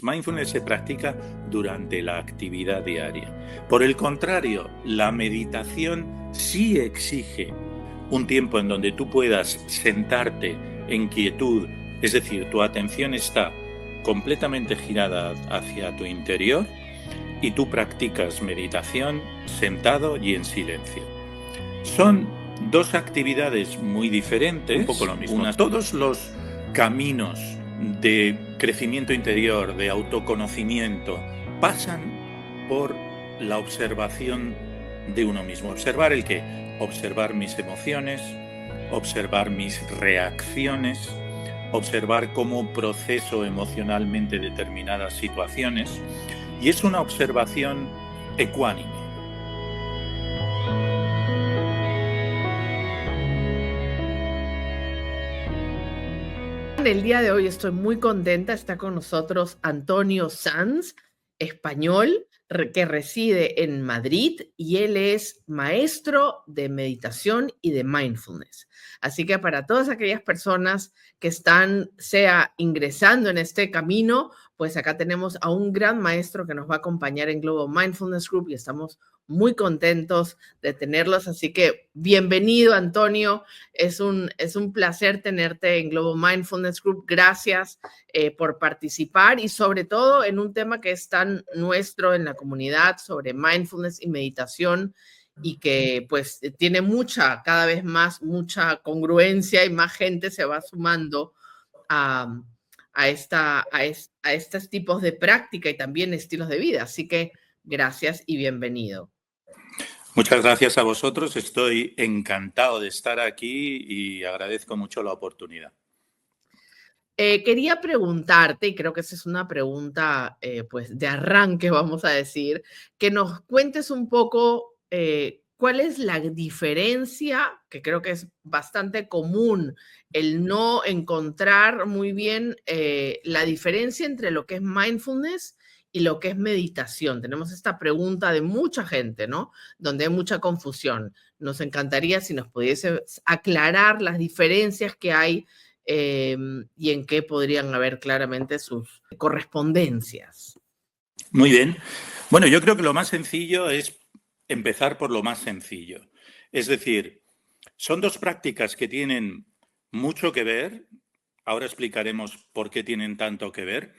Mindfulness se practica durante la actividad diaria. Por el contrario, la meditación sí exige un tiempo en donde tú puedas sentarte en quietud, es decir, tu atención está completamente girada hacia tu interior y tú practicas meditación sentado y en silencio. Son dos actividades muy diferentes, un poco lo mismo. Todos los caminos de crecimiento interior, de autoconocimiento, pasan por la observación de uno mismo. ¿Observar el qué? Observar mis emociones, observar mis reacciones, observar cómo proceso emocionalmente determinadas situaciones. Y es una observación ecuánime. El día de hoy estoy muy contenta, está con nosotros Antonio Sanz, español, que reside en Madrid y él es maestro de meditación y de mindfulness. Así que para todas aquellas personas que están, sea ingresando en este camino, pues acá tenemos a un gran maestro que nos va a acompañar en Global Mindfulness Group y estamos muy contentos de tenerlos. Así que bienvenido, Antonio. Es un placer tenerte en Global Mindfulness Group. Gracias por participar y sobre todo en un tema que es tan nuestro en la comunidad sobre mindfulness y meditación y que pues tiene cada vez más, mucha congruencia y más gente se va sumando a estos tipos de práctica y también estilos de vida. Así que gracias y bienvenido. Muchas gracias a vosotros. Estoy encantado de estar aquí y agradezco mucho la oportunidad. Quería preguntarte, y creo que esa es una pregunta pues de arranque, vamos a decir, que nos cuentes un poco cuál es la diferencia, que creo que es bastante común, el no encontrar muy bien la diferencia entre lo que es mindfulness y lo que es meditación. Tenemos esta pregunta de mucha gente, ¿no? Donde hay mucha confusión. Nos encantaría si nos pudieses aclarar las diferencias que hay y en qué podrían haber claramente sus correspondencias. Muy bien. Bueno, yo creo que lo más sencillo es empezar por lo más sencillo. Es decir, son dos prácticas que tienen mucho que ver, ahora explicaremos por qué tienen tanto que ver,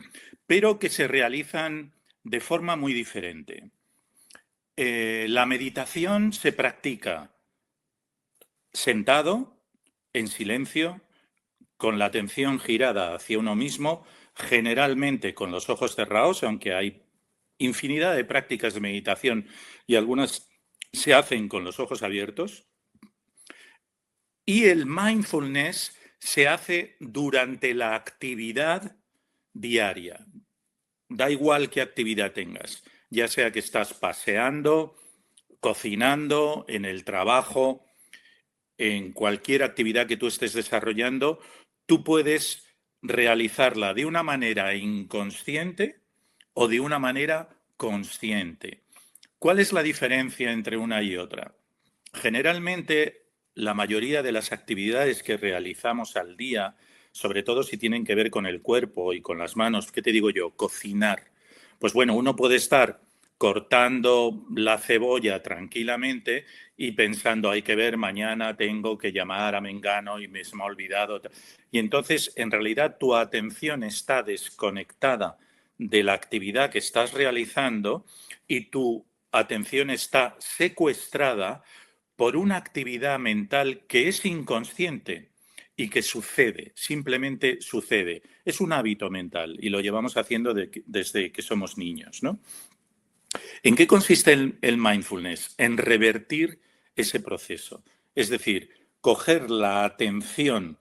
pero que se realizan de forma muy diferente. La meditación se practica sentado, en silencio, con la atención girada hacia uno mismo, generalmente con los ojos cerrados, aunque hay infinidad de prácticas de meditación y algunas se hacen con los ojos abiertos. Y el mindfulness se hace durante la actividad diaria. Da igual qué actividad tengas, ya sea que estás paseando, cocinando, en el trabajo, en cualquier actividad que tú estés desarrollando, tú puedes realizarla de una manera inconsciente o de una manera consciente. ¿Cuál es la diferencia entre una y otra? Generalmente, la mayoría de las actividades que realizamos al día, sobre todo si tienen que ver con el cuerpo y con las manos, ¿qué te digo yo? Cocinar. Pues bueno, uno puede estar cortando la cebolla tranquilamente y pensando, hay que ver, mañana tengo que llamar a Mengano y se me ha olvidado. Y entonces, en realidad, tu atención está desconectada de la actividad que estás realizando y tu atención está secuestrada por una actividad mental que es inconsciente y que sucede, simplemente sucede. Es un hábito mental y lo llevamos haciendo desde que somos niños, ¿no? ¿En qué consiste el mindfulness? En revertir ese proceso. Es decir, coger la atención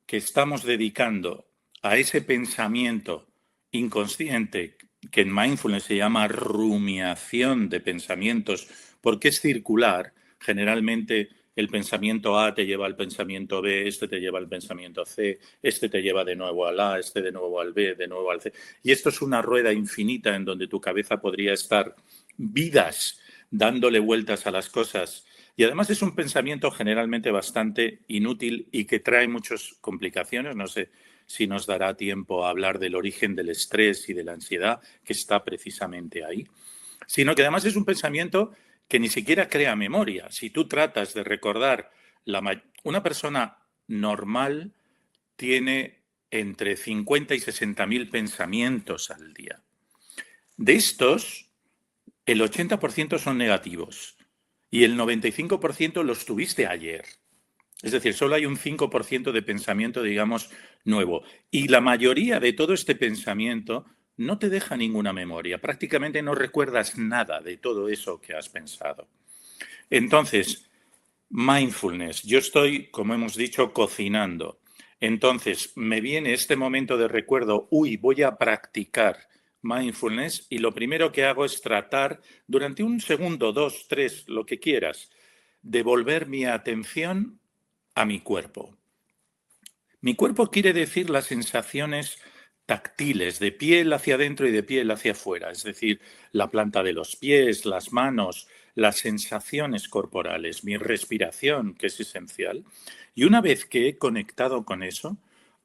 que estamos dedicando a ese pensamiento inconsciente, que en mindfulness se llama rumiación de pensamientos, porque es circular. Generalmente el pensamiento A te lleva al pensamiento B, este te lleva al pensamiento C, este te lleva de nuevo al A, este de nuevo al B, de nuevo al C. Y esto es una rueda infinita en donde tu cabeza podría estar vidas dándole vueltas a las cosas. Y además es un pensamiento generalmente bastante inútil y que trae muchas complicaciones. No sé si nos dará tiempo a hablar del origen del estrés y de la ansiedad, que está precisamente ahí, sino que además es un pensamiento que ni siquiera crea memoria. Si tú tratas de recordar, una persona normal tiene entre 50 y 60.000 pensamientos al día. De estos, el 80% son negativos y el 95% los tuviste ayer. Es decir, solo hay un 5% de pensamiento, digamos, nuevo. Y la mayoría de todo este pensamiento no te deja ninguna memoria. Prácticamente no recuerdas nada de todo eso que has pensado. Entonces, mindfulness. Yo estoy, como hemos dicho, cocinando. Entonces, me viene este momento de recuerdo, voy a practicar mindfulness y lo primero que hago es tratar, durante un segundo, 2, 3, lo que quieras, de volver mi atención a mi cuerpo. Mi cuerpo quiere decir las sensaciones táctiles, de piel hacia adentro y de piel hacia afuera, es decir, la planta de los pies, las manos, las sensaciones corporales, mi respiración, que es esencial. Y una vez que he conectado con eso,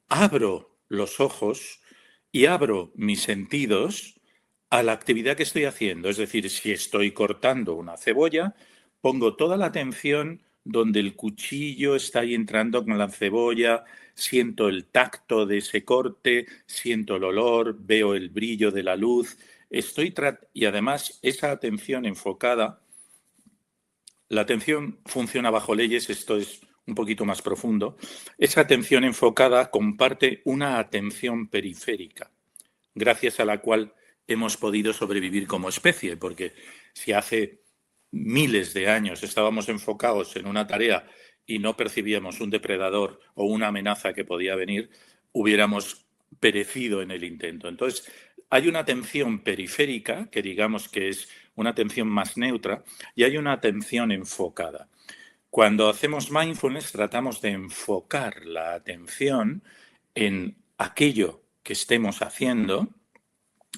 abro los ojos y abro mis sentidos a la actividad que estoy haciendo. Es decir, si estoy cortando una cebolla, pongo toda la atención donde el cuchillo está ahí entrando con la cebolla, siento el tacto de ese corte, siento el olor, veo el brillo de la luz. Y además esa atención enfocada, la atención funciona bajo leyes, esto es un poquito más profundo. Esa atención enfocada comparte una atención periférica, gracias a la cual hemos podido sobrevivir como especie, porque si hace miles de años estábamos enfocados en una tarea y no percibíamos un depredador o una amenaza que podía venir, hubiéramos perecido en el intento. Entonces, hay una atención periférica, que digamos que es una atención más neutra, y hay una atención enfocada. Cuando hacemos mindfulness, tratamos de enfocar la atención en aquello que estemos haciendo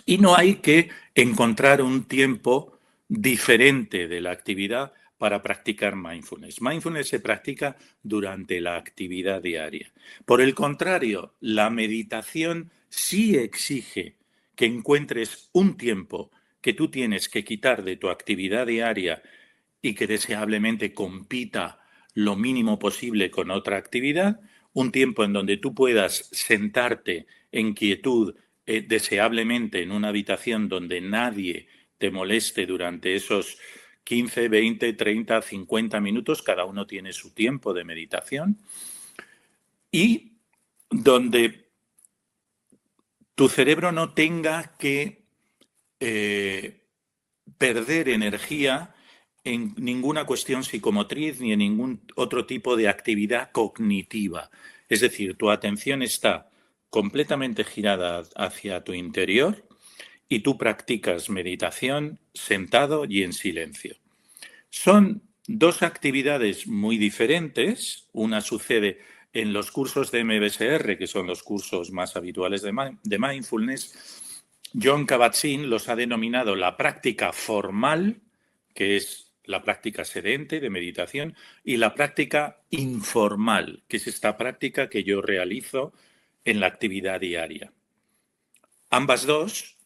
y no hay que encontrar un tiempo diferente de la actividad para practicar mindfulness. Mindfulness se practica durante la actividad diaria. Por el contrario, la meditación sí exige que encuentres un tiempo que tú tienes que quitar de tu actividad diaria y que deseablemente compita lo mínimo posible con otra actividad, un tiempo en donde tú puedas sentarte en quietud, deseablemente en una habitación donde nadie te moleste durante esos 15, 20, 30, 50 minutos, cada uno tiene su tiempo de meditación, y donde tu cerebro no tenga que perder energía en ninguna cuestión psicomotriz ni en ningún otro tipo de actividad cognitiva. Es decir, tu atención está completamente girada hacia tu interior y tú practicas meditación sentado y en silencio. Son dos actividades muy diferentes. Una sucede en los cursos de MBSR, que son los cursos más habituales de mindfulness. Jon Kabat-Zinn los ha denominado la práctica formal, que es la práctica sedente de meditación, y la práctica informal, que es esta práctica que yo realizo en la actividad diaria. Ambas dos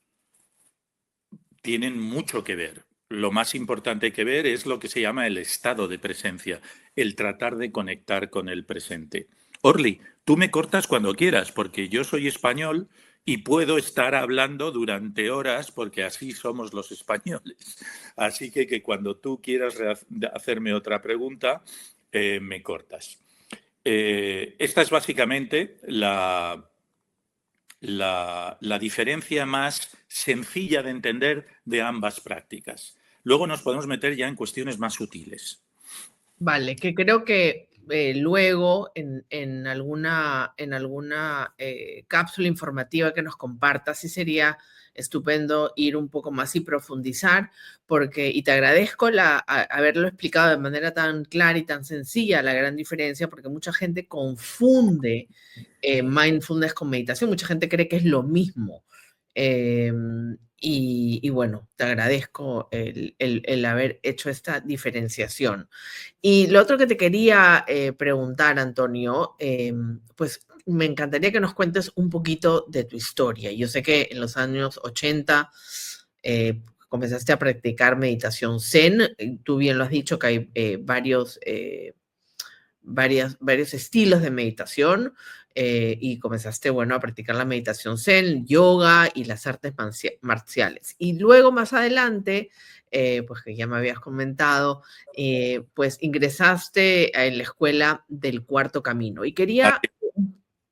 tienen mucho que ver. Lo más importante que ver es lo que se llama el estado de presencia, el tratar de conectar con el presente. Orly, tú me cortas cuando quieras, porque yo soy español y puedo estar hablando durante horas, porque así somos los españoles. Así que cuando tú quieras hacerme otra pregunta, me cortas. Esta es básicamente la diferencia más sencilla de entender de ambas prácticas. Luego nos podemos meter ya en cuestiones más sutiles. Vale, que creo que luego en alguna cápsula informativa que nos compartas, sí sería estupendo ir un poco más y profundizar, y te agradezco haberlo explicado de manera tan clara y tan sencilla, la gran diferencia, porque mucha gente confunde mindfulness con meditación, mucha gente cree que es lo mismo. Y bueno, te agradezco el haber hecho esta diferenciación. Y lo otro que te quería preguntar, Antonio, pues me encantaría que nos cuentes un poquito de tu historia. Yo sé que en los años 80 comenzaste a practicar meditación Zen. Tú bien lo has dicho que hay varios estilos de meditación y comenzaste, bueno, a practicar la meditación Zen, yoga y las artes marciales. Y luego más adelante, pues que ya me habías comentado, pues ingresaste en la escuela del Cuarto Camino. Y quería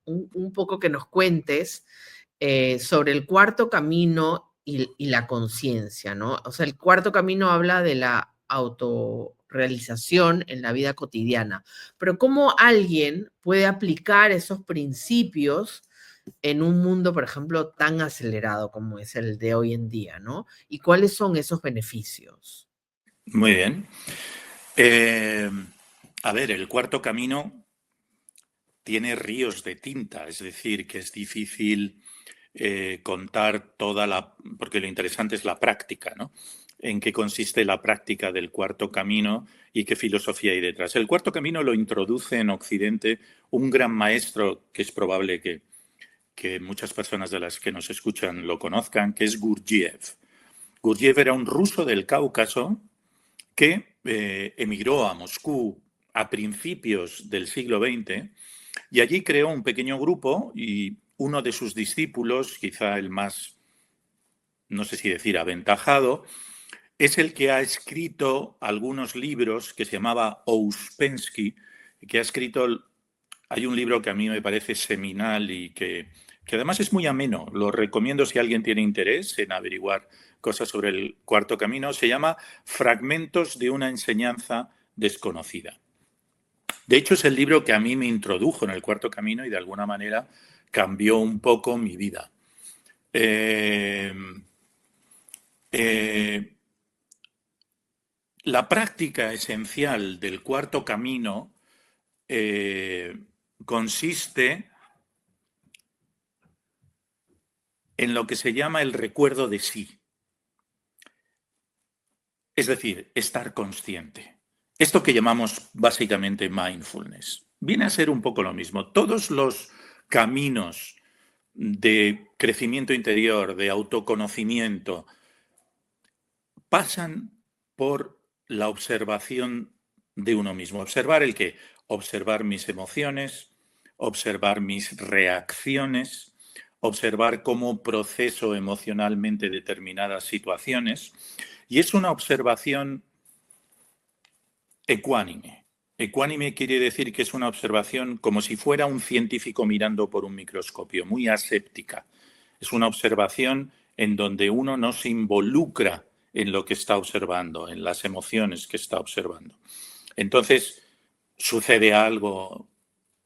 un poco que nos cuentes sobre el Cuarto Camino y la conciencia, ¿no? O sea, el Cuarto Camino habla de la autorrealización en la vida cotidiana, pero ¿cómo alguien puede aplicar esos principios en un mundo, por ejemplo, tan acelerado como es el de hoy en día, ¿no? ¿Y cuáles son esos beneficios? Muy bien. A ver, el Cuarto Camino tiene ríos de tinta, es decir, que es difícil contar porque lo interesante es la práctica, ¿no? En qué consiste la práctica del Cuarto Camino y qué filosofía hay detrás. El Cuarto Camino lo introduce en Occidente un gran maestro que es probable que muchas personas de las que nos escuchan lo conozcan, que es Gurdjieff. Gurdjieff era un ruso del Cáucaso que emigró a Moscú a principios del siglo XX y allí creó un pequeño grupo y uno de sus discípulos, quizá el más, no sé si decir aventajado, es el que ha escrito algunos libros que se llamaba Ouspensky, que ha escrito, hay un libro que a mí me parece seminal y que además es muy ameno, lo recomiendo si alguien tiene interés en averiguar cosas sobre el Cuarto Camino, se llama Fragmentos de una enseñanza desconocida. De hecho, es el libro que a mí me introdujo en el Cuarto Camino y de alguna manera cambió un poco mi vida. La práctica esencial del Cuarto Camino consiste en lo que se llama el recuerdo de sí. Es decir, estar consciente. Esto que llamamos básicamente mindfulness. Viene a ser un poco lo mismo. Todos los caminos de crecimiento interior, de autoconocimiento, pasan por la observación de uno mismo. ¿Observar el qué? Observar mis emociones, observar mis reacciones, observar cómo proceso emocionalmente determinadas situaciones. Y es una observación ecuánime. Ecuánime quiere decir que es una observación como si fuera un científico mirando por un microscopio, muy aséptica. Es una observación en donde uno no se involucra en lo que está observando, en las emociones que está observando. Entonces, sucede algo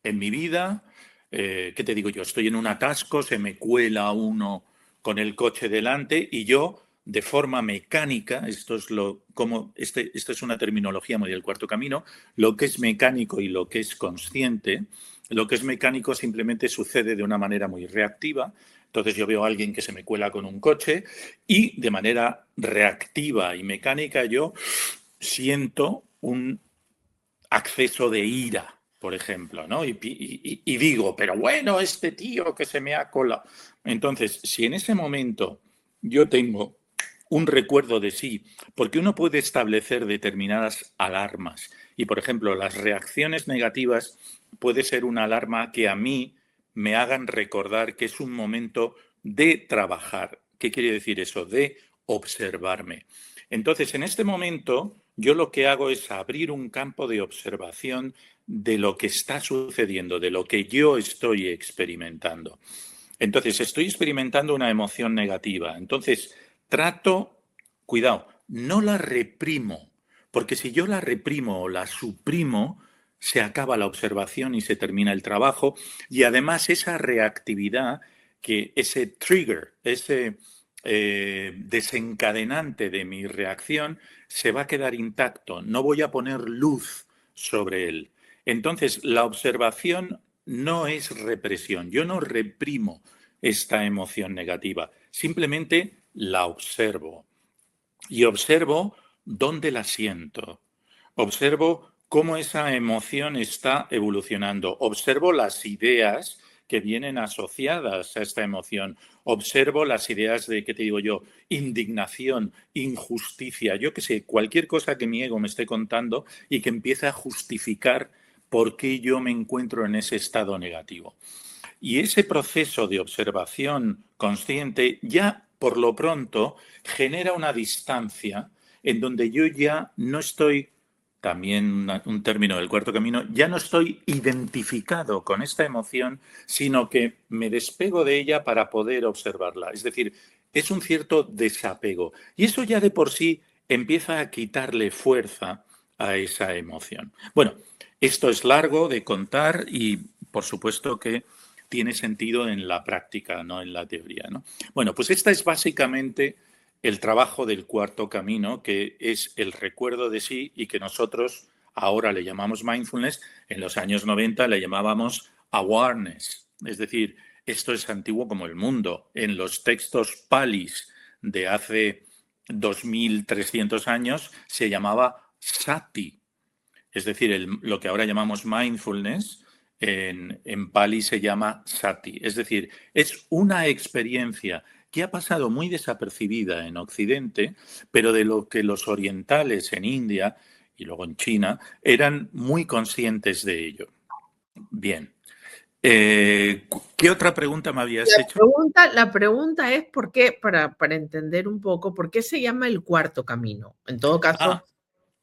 en mi vida, ¿qué te digo yo? Estoy en un atasco, se me cuela uno con el coche delante y yo, de forma mecánica, esto es una terminología muy del Cuarto Camino, lo que es mecánico y lo que es consciente, lo que es mecánico simplemente sucede de una manera muy reactiva. Entonces yo veo a alguien que se me cuela con un coche y de manera reactiva y mecánica yo siento un acceso de ira, por ejemplo, ¿no? Y digo, pero bueno, este tío que se me ha colado. Entonces, si en ese momento yo tengo un recuerdo de sí, porque uno puede establecer determinadas alarmas y, por ejemplo, las reacciones negativas puede ser una alarma que a mí me hagan recordar que es un momento de trabajar. ¿Qué quiere decir eso? De observarme. Entonces, en este momento, yo lo que hago es abrir un campo de observación de lo que está sucediendo, de lo que yo estoy experimentando. Entonces, estoy experimentando una emoción negativa. Entonces, cuidado, no la reprimo, porque si yo la reprimo o la suprimo, se acaba la observación y se termina el trabajo. Y además esa reactividad, que ese trigger, ese desencadenante de mi reacción, se va a quedar intacto. No voy a poner luz sobre él. Entonces, la observación no es represión. Yo no reprimo esta emoción negativa. Simplemente la observo. Y observo dónde la siento. Observo cómo esa emoción está evolucionando. Observo las ideas que vienen asociadas a esta emoción. Observo las ideas de, ¿qué te digo yo? Indignación, injusticia, yo qué sé, cualquier cosa que mi ego me esté contando y que empiece a justificar por qué yo me encuentro en ese estado negativo. Y ese proceso de observación consciente ya por lo pronto genera una distancia en donde yo ya no estoy, también un término del cuarto camino, ya no estoy identificado con esta emoción, sino que me despego de ella para poder observarla. Es decir, es un cierto desapego. Y eso ya de por sí empieza a quitarle fuerza a esa emoción. Bueno, esto es largo de contar y por supuesto que tiene sentido en la práctica, no en la teoría, ¿no? Bueno, pues esta es básicamente el trabajo del cuarto camino, que es el recuerdo de sí y que nosotros ahora le llamamos mindfulness, en los años 90 le llamábamos awareness, es decir, esto es antiguo como el mundo. En los textos palis de hace 2300 años se llamaba sati, es decir, lo que ahora llamamos mindfulness, en Pali se llama sati. Es decir, es una experiencia que ha pasado muy desapercibida en Occidente, pero de lo que los orientales en India y luego en China eran muy conscientes de ello. Bien. ¿Qué otra pregunta me habías hecho? La pregunta es por qué, para entender un poco, ¿por qué se llama el cuarto camino? En todo caso, Ah,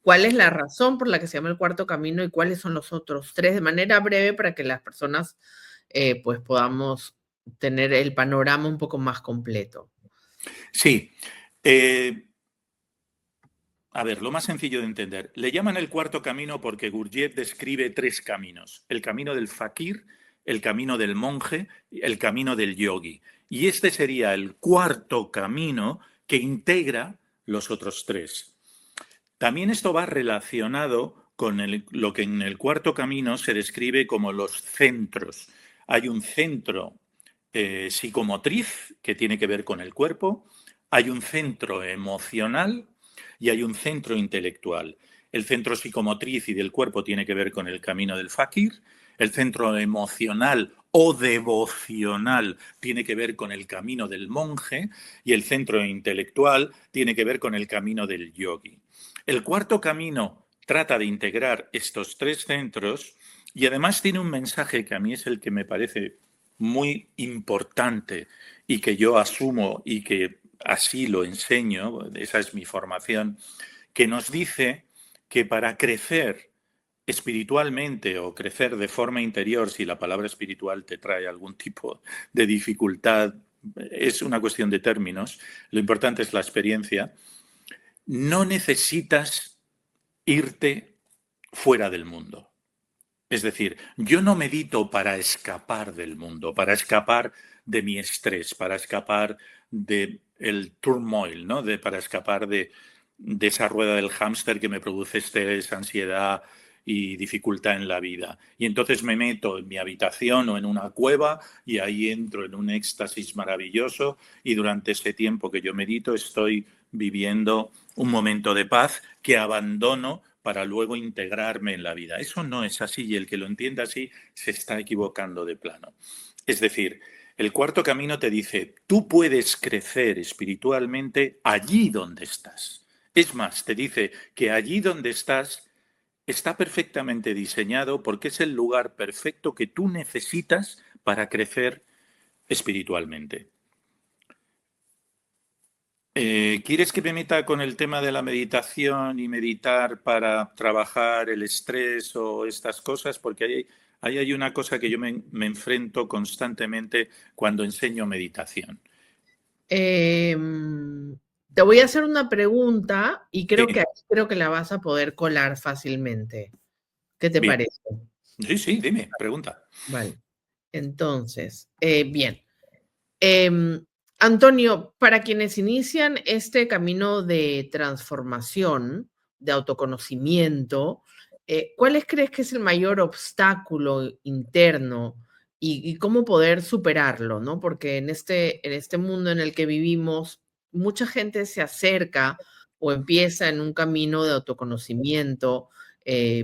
¿cuál es la razón por la que se llama el cuarto camino y cuáles son los otros tres? De manera breve para que las personas pues podamos tener el panorama un poco más completo. sí. A ver, lo más sencillo de entender. Le llaman el cuarto camino porque Gurdjieff describe tres caminos. El camino del fakir, el camino del monje, el camino del yogi. Y este sería el cuarto camino que integra los otros tres. También esto va relacionado con lo que en el cuarto camino se describe como los centros. Hay un centro psicomotriz que tiene que ver con el cuerpo, hay un centro emocional y hay un centro intelectual. El centro psicomotriz y del cuerpo tiene que ver con el camino del fakir, el centro emocional o devocional tiene que ver con el camino del monje y el centro intelectual tiene que ver con el camino del yogi. El cuarto camino trata de integrar estos tres centros y además tiene un mensaje que a mí es el que me parece muy importante y que yo asumo y que así lo enseño, esa es mi formación, que nos dice que para crecer espiritualmente o crecer de forma interior, si la palabra espiritual te trae algún tipo de dificultad, es una cuestión de términos, lo importante es la experiencia, no necesitas irte fuera del mundo. Es decir, yo no medito para escapar del mundo, para escapar de mi estrés, para escapar del turmoil, ¿no? Para escapar de esa rueda del hámster que me produce estrés, ansiedad y dificultad en la vida. Y entonces me meto en mi habitación o en una cueva y ahí entro en un éxtasis maravilloso y durante ese tiempo que yo medito estoy viviendo un momento de paz que abandono para luego integrarme en la vida. Eso no es así y el que lo entienda así se está equivocando de plano. Es decir, el cuarto camino te dice, tú puedes crecer espiritualmente allí donde estás. Es más, te dice que allí donde estás está perfectamente diseñado porque es el lugar perfecto que tú necesitas para crecer espiritualmente. ¿Quieres que me meta con el tema de la meditación y meditar para trabajar el estrés o estas cosas? Porque ahí hay una cosa que yo me enfrento constantemente cuando enseño meditación. Te voy a hacer una pregunta y Sí, creo que la vas a poder colar fácilmente. ¿Qué te bien. parece? Sí, sí, dime, pregunta. Vale. Entonces, bien. Em, Antonio, para quienes inician este camino de transformación, de autoconocimiento, ¿cuáles crees que es el mayor obstáculo interno y cómo poder superarlo, ¿no? Porque en este mundo en el que vivimos, mucha gente se acerca o empieza en un camino de autoconocimiento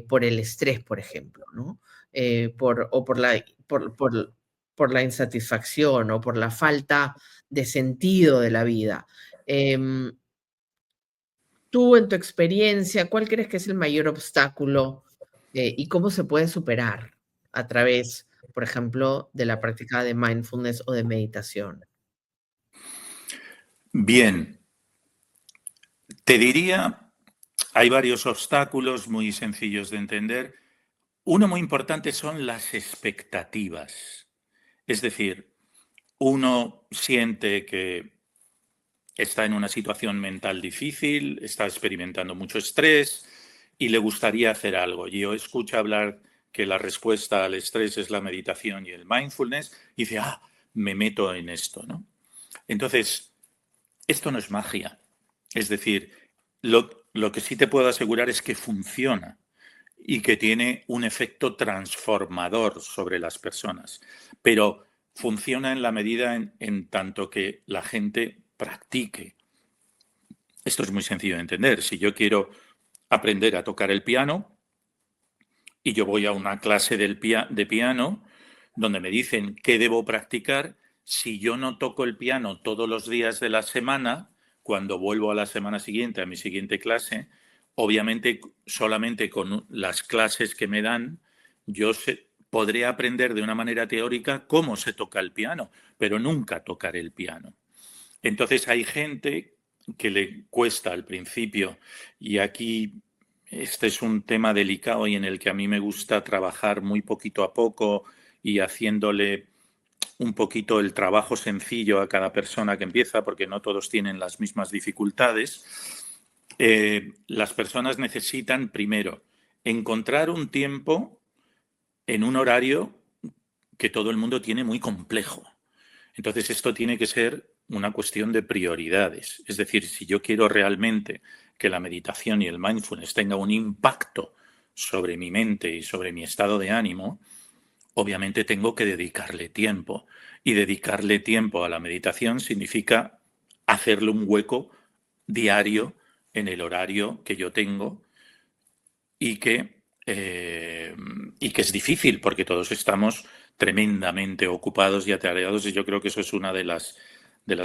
por el estrés, por ejemplo, ¿no? O por por la insatisfacción o por la falta de sentido de la vida. Tú, en tu experiencia, ¿cuál crees que es el mayor obstáculo y cómo se puede superar a través, por ejemplo, de la práctica de mindfulness o de meditación? Bien, te diría, hay varios obstáculos muy sencillos de entender. Uno muy importante son las expectativas. Es decir, uno siente que está en una situación mental difícil, está experimentando mucho estrés y le gustaría hacer algo. Yo escucho hablar que la respuesta al estrés es la meditación y el mindfulness y dice, me meto en esto, ¿no? Entonces, esto no es magia. Es decir, lo que sí te puedo asegurar es que funciona y que tiene un efecto transformador sobre las personas. Pero funciona en la medida en tanto que la gente practique. Esto es muy sencillo de entender. Si yo quiero aprender a tocar el piano y yo voy a una clase de piano donde me dicen qué debo practicar, si yo no toco el piano todos los días de la semana, cuando vuelvo a la semana siguiente, a mi siguiente clase, obviamente solamente con las clases que me dan, podré aprender de una manera teórica cómo se toca el piano, pero nunca tocar el piano. Entonces hay gente que le cuesta al principio y aquí este es un tema delicado y en el que a mí me gusta trabajar muy poquito a poco y haciéndole un poquito el trabajo sencillo a cada persona que empieza, porque no todos tienen las mismas dificultades. Las personas necesitan primero encontrar un tiempo en un horario que todo el mundo tiene muy complejo. Entonces, esto tiene que ser una cuestión de prioridades. Es decir, si yo quiero realmente que la meditación y el mindfulness tenga un impacto sobre mi mente y sobre mi estado de ánimo, obviamente tengo que dedicarle tiempo. Y dedicarle tiempo a la meditación significa hacerle un hueco diario en el horario que yo tengo y que es difícil porque todos estamos tremendamente ocupados y atareados y yo creo que eso es una de las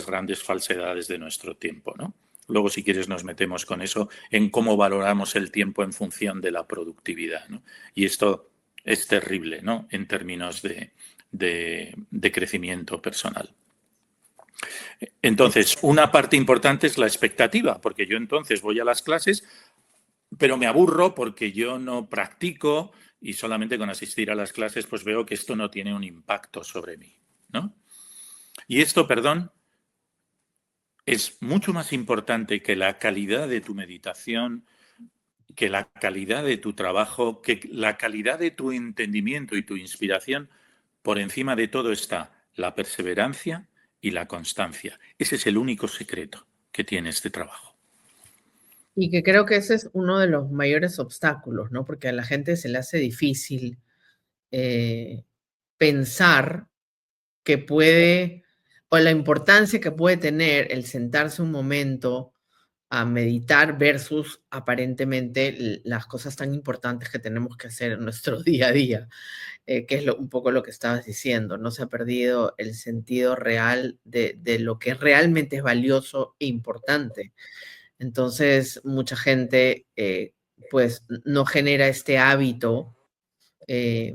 grandes falsedades de nuestro tiempo, ¿no? Luego, si quieres, nos metemos con eso en cómo valoramos el tiempo en función de la productividad, ¿no? Y esto es terrible, ¿no? En términos de crecimiento personal. Entonces, una parte importante es la expectativa, porque yo entonces voy a las clases pero me aburro porque yo no practico y solamente con asistir a las clases pues veo que esto no tiene un impacto sobre mí, ¿no? Y esto, perdón, es mucho más importante que la calidad de tu meditación, que la calidad de tu trabajo, que la calidad de tu entendimiento y tu inspiración. Por encima de todo está la perseverancia y la constancia. Ese es el único secreto que tiene este trabajo. Y que creo que ese es uno de los mayores obstáculos, ¿no? Porque a la gente se le hace difícil eh, pensar que puede, o la importancia que puede tener el sentarse un momento a meditar versus aparentemente las cosas tan importantes que tenemos que hacer en nuestro día a día, que es un poco lo que estabas diciendo. No se ha perdido el sentido real de lo que realmente es valioso e importante. Entonces, mucha gente pues no genera este hábito eh,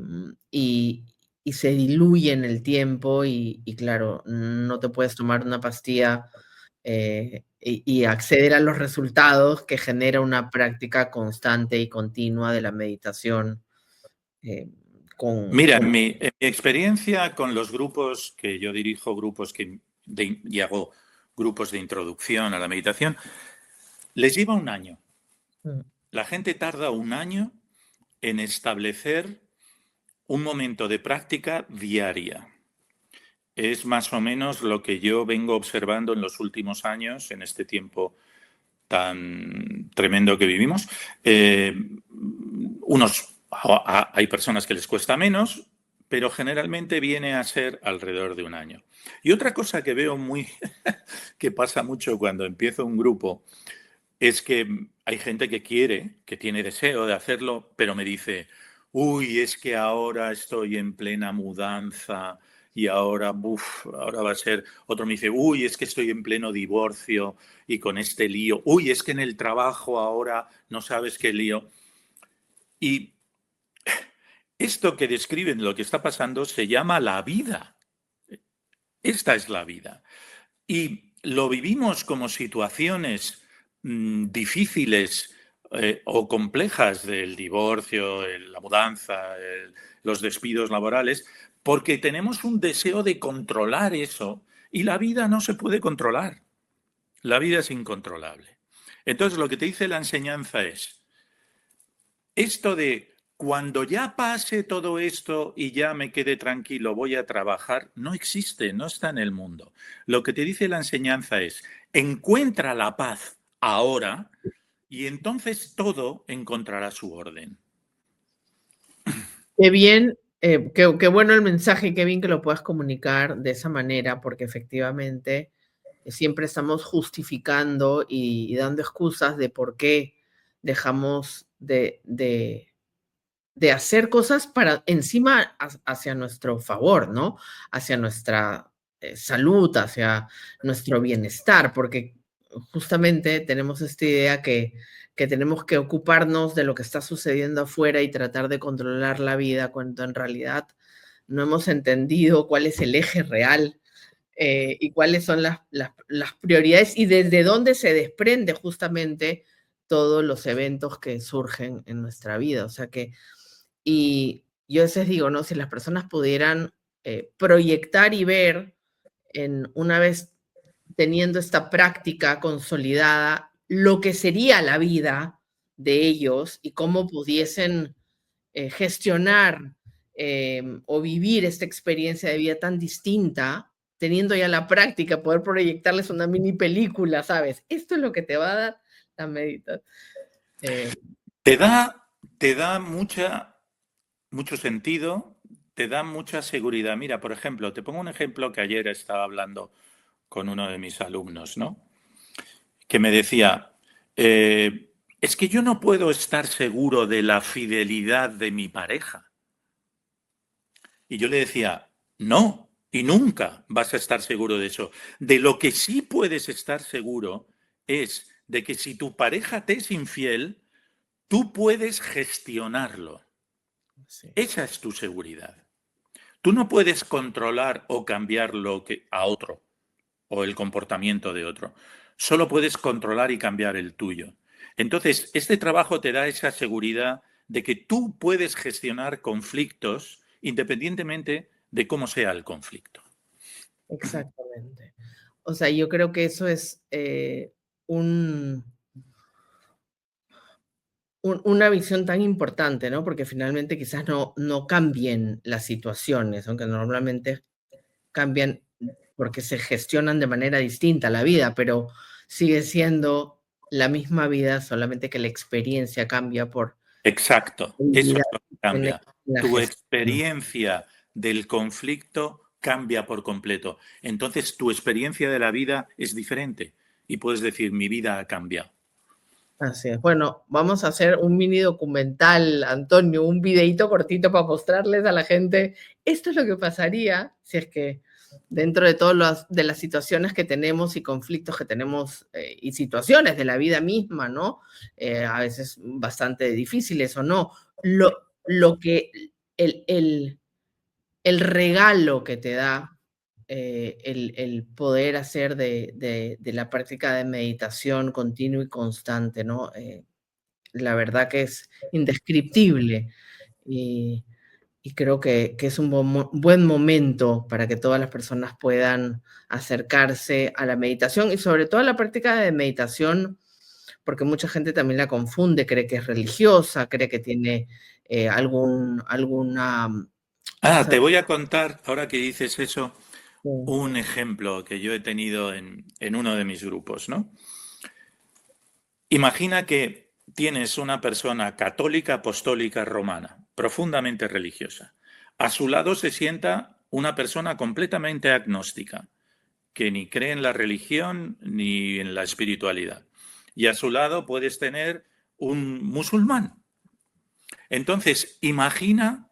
y, y se diluye en el tiempo y claro, no te puedes tomar una pastilla y acceder a los resultados que genera una práctica constante y continua de la meditación. eh, Mira, en mi experiencia con los grupos que yo dirijo, y hago grupos de introducción a la meditación, les lleva un año. Mm. La gente tarda un año en establecer un momento de práctica diaria. Es más o menos lo que yo vengo observando en los últimos años, en este tiempo tan tremendo que vivimos. Hay personas que les cuesta menos, pero generalmente viene a ser alrededor de un año. Y otra cosa que veo que pasa mucho cuando empiezo un grupo, es que hay gente que tiene deseo de hacerlo, pero me dice, uy, es que ahora estoy en plena mudanza y ahora va a ser, otro me dice, uy, es que estoy en pleno divorcio y con este lío, uy, es que en el trabajo ahora no sabes qué lío. Y esto que describen lo que está pasando se llama la vida. Esta es la vida. Y lo vivimos como situaciones difíciles o complejas del divorcio, la mudanza, los despidos laborales, porque tenemos un deseo de controlar eso y la vida no se puede controlar. La vida es incontrolable. Entonces lo que te dice la enseñanza es, esto de cuando ya pase todo esto y ya me quede tranquilo, voy a trabajar, no existe, no está en el mundo. Lo que te dice la enseñanza es, encuentra la paz ahora y entonces todo encontrará su orden. Qué bien, qué bueno el mensaje, qué bien que lo puedas comunicar de esa manera, porque efectivamente siempre estamos justificando y dando excusas de por qué dejamos de hacer cosas para encima hacia nuestro favor, ¿no? Hacia nuestra salud, hacia nuestro bienestar, porque justamente tenemos esta idea que tenemos que ocuparnos de lo que está sucediendo afuera y tratar de controlar la vida, cuando en realidad no hemos entendido cuál es el eje real y cuáles son las prioridades y desde dónde se desprende justamente todos los eventos que surgen en nuestra vida. O sea que y yo a veces digo, ¿no? Si las personas pudieran proyectar y ver una vez teniendo esta práctica consolidada, lo que sería la vida de ellos y cómo pudiesen gestionar o vivir esta experiencia de vida tan distinta, teniendo ya la práctica, poder proyectarles una mini película, ¿sabes? Esto es lo que te va a dar la meditación. Te da mucho sentido, te da mucha seguridad. Mira, por ejemplo, te pongo un ejemplo que ayer estaba hablando con uno de mis alumnos, ¿no? Que me decía, es que yo no puedo estar seguro de la fidelidad de mi pareja. Y yo le decía, no, y nunca vas a estar seguro de eso. De lo que sí puedes estar seguro es de que si tu pareja te es infiel, tú puedes gestionarlo. Sí. Esa es tu seguridad. Tú no puedes controlar o cambiar a otro o el comportamiento de otro. Solo puedes controlar y cambiar el tuyo. Entonces, este trabajo te da esa seguridad de que tú puedes gestionar conflictos independientemente de cómo sea el conflicto. Exactamente. O sea, yo creo que eso es un, una visión tan importante, ¿no? Porque finalmente quizás no cambien las situaciones, aunque normalmente cambian porque se gestionan de manera distinta la vida, pero sigue siendo la misma vida, solamente que la experiencia cambia por Exacto, la eso habilidad es lo que que tiene cambia. la Tu gestión. experiencia del conflicto cambia por completo. Entonces, tu experiencia de la vida es diferente y puedes decir, mi vida ha cambiado. Así es. Bueno, vamos a hacer un mini documental, Antonio, un videíto cortito para mostrarles a la gente. Esto es lo que pasaría si es que dentro de todas las situaciones que tenemos y conflictos que tenemos y situaciones de la vida misma, ¿no? A veces bastante difíciles o no. Lo que el regalo que te da el poder hacer de la práctica de meditación continua y constante, ¿no? La verdad que es indescriptible y, y creo que es un buen momento para que todas las personas puedan acercarse a la meditación y sobre todo a la práctica de meditación, porque mucha gente también la confunde, cree que es religiosa, cree que tiene alguna... Te voy a contar, ahora que dices eso, Sí, un ejemplo que yo he tenido en uno de mis grupos, ¿no? Imagina que tienes una persona católica, apostólica, romana, profundamente religiosa. A su lado se sienta una persona completamente agnóstica, que ni cree en la religión ni en la espiritualidad. Y a su lado puedes tener un musulmán. Entonces, imagina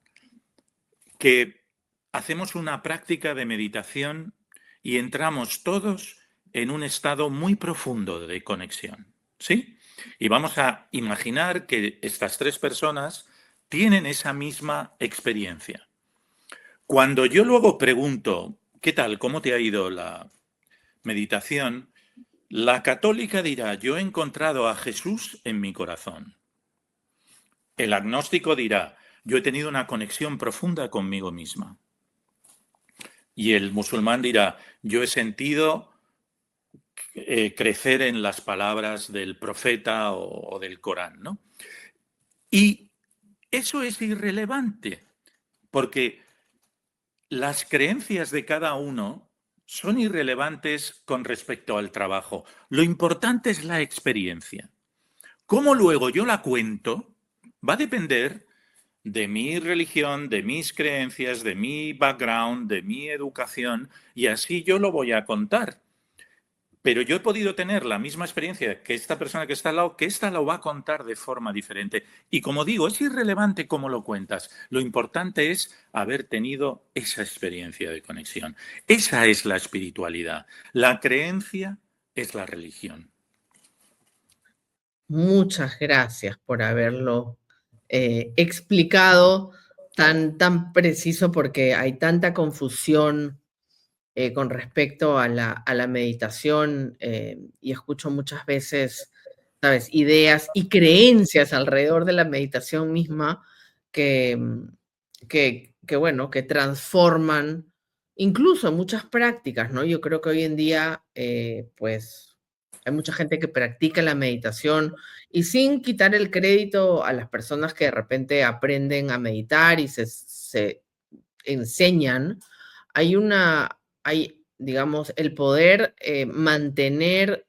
que hacemos una práctica de meditación y entramos todos en un estado muy profundo de conexión, ¿sí? Y vamos a imaginar que estas tres personas tienen esa misma experiencia. Cuando yo luego pregunto, ¿qué tal? ¿Cómo te ha ido la meditación? La católica dirá, yo he encontrado a Jesús en mi corazón. El agnóstico dirá, yo he tenido una conexión profunda conmigo misma. Y el musulmán dirá, yo he sentido crecer en las palabras del profeta o del Corán, ¿no? Y eso es irrelevante, porque las creencias de cada uno son irrelevantes con respecto al trabajo. Lo importante es la experiencia. Cómo luego yo la cuento va a depender de mi religión, de mis creencias, de mi background, de mi educación, y así yo lo voy a contar. Pero yo he podido tener la misma experiencia que esta persona que está al lado, que esta lo va a contar de forma diferente. Y como digo, es irrelevante cómo lo cuentas. Lo importante es haber tenido esa experiencia de conexión. Esa es la espiritualidad. La creencia es la religión. Muchas gracias por haberlo explicado tan preciso, porque hay tanta confusión con respecto a la meditación, y escucho muchas veces, ¿sabes?, ideas y creencias alrededor de la meditación misma que, bueno, que transforman incluso muchas prácticas, ¿no? Yo creo que hoy en día, pues, hay mucha gente que practica la meditación y sin quitar el crédito a las personas que de repente aprenden a meditar y se enseñan, hay, digamos, el poder mantener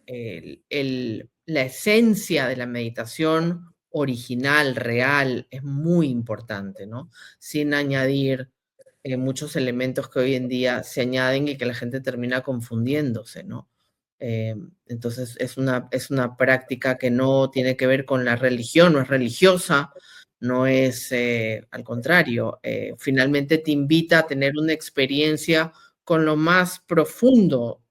la esencia de la meditación original, real, es muy importante, ¿no? Sin añadir muchos elementos que hoy en día se añaden y que la gente termina confundiéndose, ¿no? Entonces es una práctica que no tiene que ver con la religión, no es religiosa, no es, al contrario, finalmente te invita a tener una experiencia con lo más profundo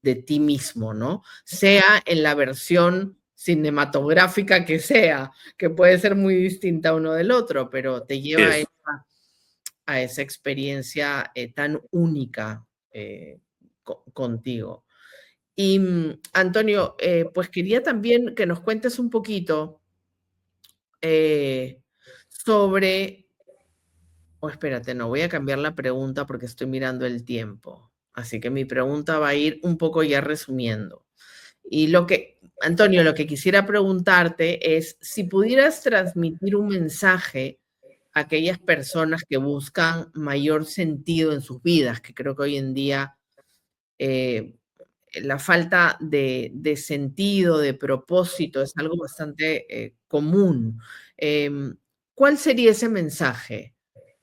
de ti mismo, ¿no? Sea en la versión cinematográfica que sea, que puede ser muy distinta uno del otro, pero te lleva a esa experiencia tan única contigo. Y Antonio, pues quería también que nos cuentes un poquito sobre, espérate, no, voy a cambiar la pregunta porque estoy mirando el tiempo. Así que mi pregunta va a ir un poco ya resumiendo. Y Antonio, lo que quisiera preguntarte es si pudieras transmitir un mensaje a aquellas personas que buscan mayor sentido en sus vidas, que creo que hoy en día la falta de sentido, de propósito, es algo bastante común. ¿Cuál sería ese mensaje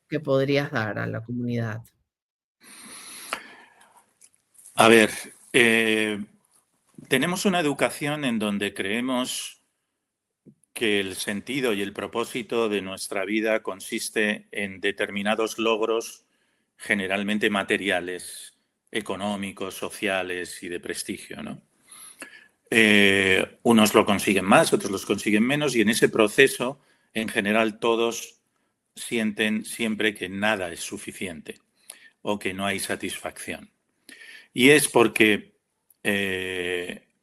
que podrías dar a la comunidad? A ver, tenemos una educación en donde creemos que el sentido y el propósito de nuestra vida consiste en determinados logros, generalmente materiales, económicos, sociales y de prestigio, ¿no? Unos lo consiguen más, otros los consiguen menos, y en ese proceso, en general, todos sienten siempre que nada es suficiente o que no hay satisfacción. Y es porque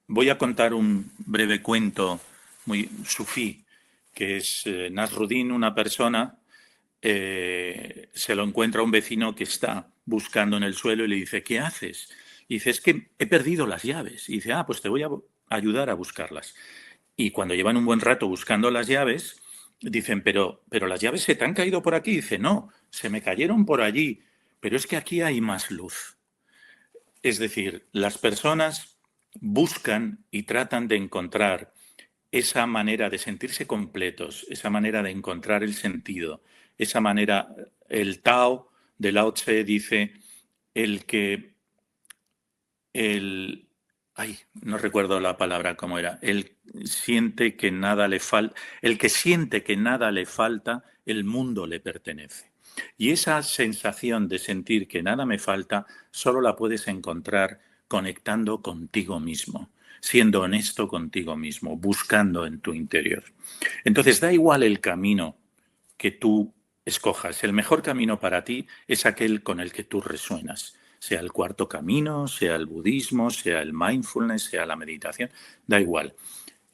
voy a contar un breve cuento muy sufí, que es Nasruddin, una persona, se lo encuentra un vecino que está buscando en el suelo y le dice, ¿qué haces? Y dice, es que he perdido las llaves. Y dice, pues te voy a ayudar a buscarlas. Y cuando llevan un buen rato buscando las llaves, dicen, pero las llaves se te han caído por aquí. Y dice, no, se me cayeron por allí, pero es que aquí hay más luz. Es decir, las personas buscan y tratan de encontrar esa manera de sentirse completos, esa manera de encontrar el sentido, esa manera, el Tao de Lao Tse dice, no recuerdo la palabra cómo era, el que siente que nada le falta, el mundo le pertenece. Y esa sensación de sentir que nada me falta, solo la puedes encontrar conectando contigo mismo, siendo honesto contigo mismo, buscando en tu interior. Entonces, da igual el camino que tú escojas. El mejor camino para ti es aquel con el que tú resuenas. Sea el cuarto camino, sea el budismo, sea el mindfulness, sea la meditación, da igual.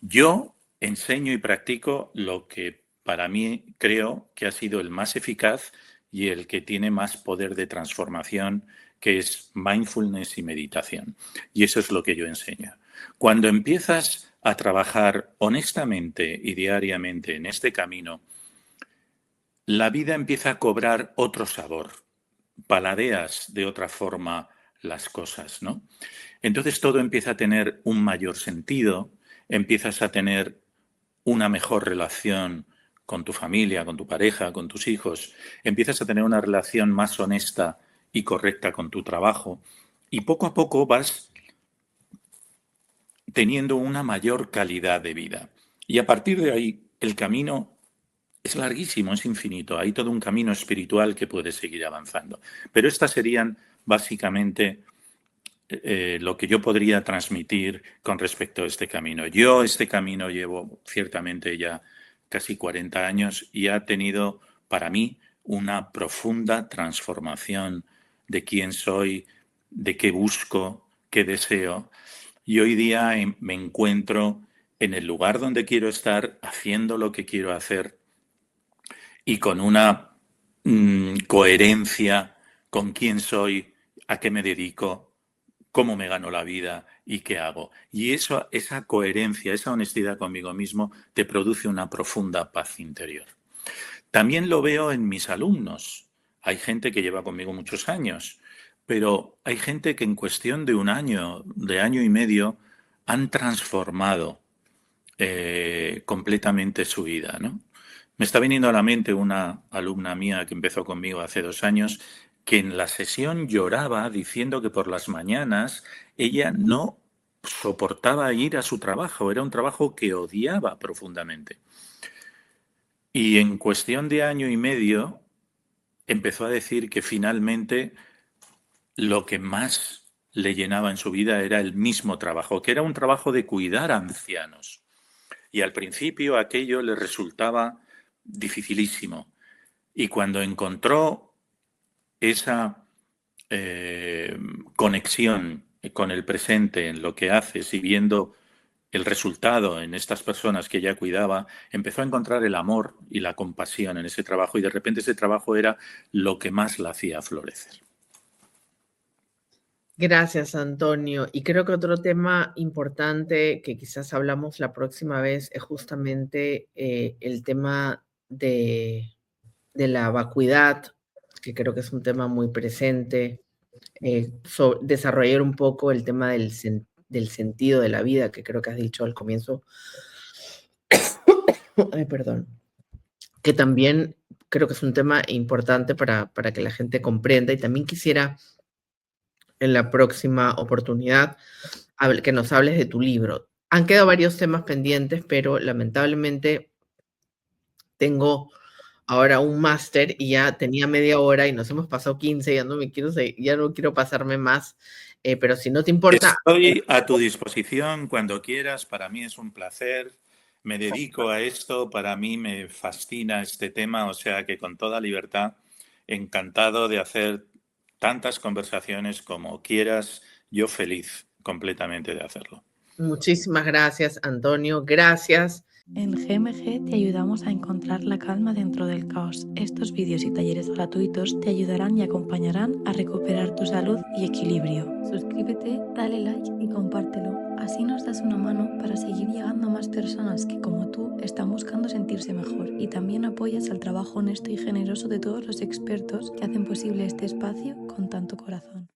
Yo enseño y practico lo que para mí creo que ha sido el más eficaz y el que tiene más poder de transformación, que es mindfulness y meditación. Y eso es lo que yo enseño. Cuando empiezas a trabajar honestamente y diariamente en este camino, la vida empieza a cobrar otro sabor. Paladeas de otra forma las cosas, ¿no? Entonces todo empieza a tener un mayor sentido, empiezas a tener una mejor relación con tu familia, con tu pareja, con tus hijos, empiezas a tener una relación más honesta y correcta con tu trabajo y poco a poco vas teniendo una mayor calidad de vida. Y a partir de ahí el camino es larguísimo, es infinito. Hay todo un camino espiritual que puede seguir avanzando. Pero estas serían básicamente lo que yo podría transmitir con respecto a este camino. Yo este camino llevo ciertamente ya casi 40 años y ha tenido para mí una profunda transformación de quién soy, de qué busco, qué deseo. Y hoy día me encuentro en el lugar donde quiero estar, haciendo lo que quiero hacer y con una coherencia con quién soy, a qué me dedico, cómo me gano la vida y qué hago. Y eso, esa coherencia, esa honestidad conmigo mismo te produce una profunda paz interior. También lo veo en mis alumnos. Hay gente que lleva conmigo muchos años, pero hay gente que en cuestión de año y medio, han transformado completamente su vida, ¿no? Me está viniendo a la mente una alumna mía que empezó conmigo hace 2 años, que en la sesión lloraba diciendo que por las mañanas ella no soportaba ir a su trabajo, era un trabajo que odiaba profundamente. Y en cuestión de año y medio empezó a decir que finalmente lo que más le llenaba en su vida era el mismo trabajo, que era un trabajo de cuidar a ancianos. Y al principio aquello le resultaba dificilísimo. Y cuando encontró esa conexión con el presente, en lo que haces y viendo el resultado en estas personas que ella cuidaba, empezó a encontrar el amor y la compasión en ese trabajo y de repente ese trabajo era lo que más la hacía florecer. Gracias, Antonio. Y creo que otro tema importante que quizás hablamos la próxima vez es justamente el tema de la vacuidad, que creo que es un tema muy presente. Desarrollar un poco el tema del sentido de la vida, que creo que has dicho al comienzo. Ay, perdón. Que también creo que es un tema importante para que la gente comprenda. Y también quisiera, en la próxima oportunidad, que nos hables de tu libro. Han quedado varios temas pendientes, pero lamentablemente tengo ahora un máster y ya tenía media hora y nos hemos pasado 15, ya no quiero pasarme más, pero si no te importa. Estoy a tu disposición cuando quieras, para mí es un placer, me dedico a esto, para mí me fascina este tema, o sea que con toda libertad, encantado de hacer tantas conversaciones como quieras, yo feliz completamente de hacerlo. Muchísimas gracias, Antonio, gracias. En GMG te ayudamos a encontrar la calma dentro del caos. Estos vídeos y talleres gratuitos te ayudarán y acompañarán a recuperar tu salud y equilibrio. Suscríbete, dale like y compártelo. Así nos das una mano para seguir llegando a más personas que, como tú, están buscando sentirse mejor. Y también apoyas al trabajo honesto y generoso de todos los expertos que hacen posible este espacio con tanto corazón.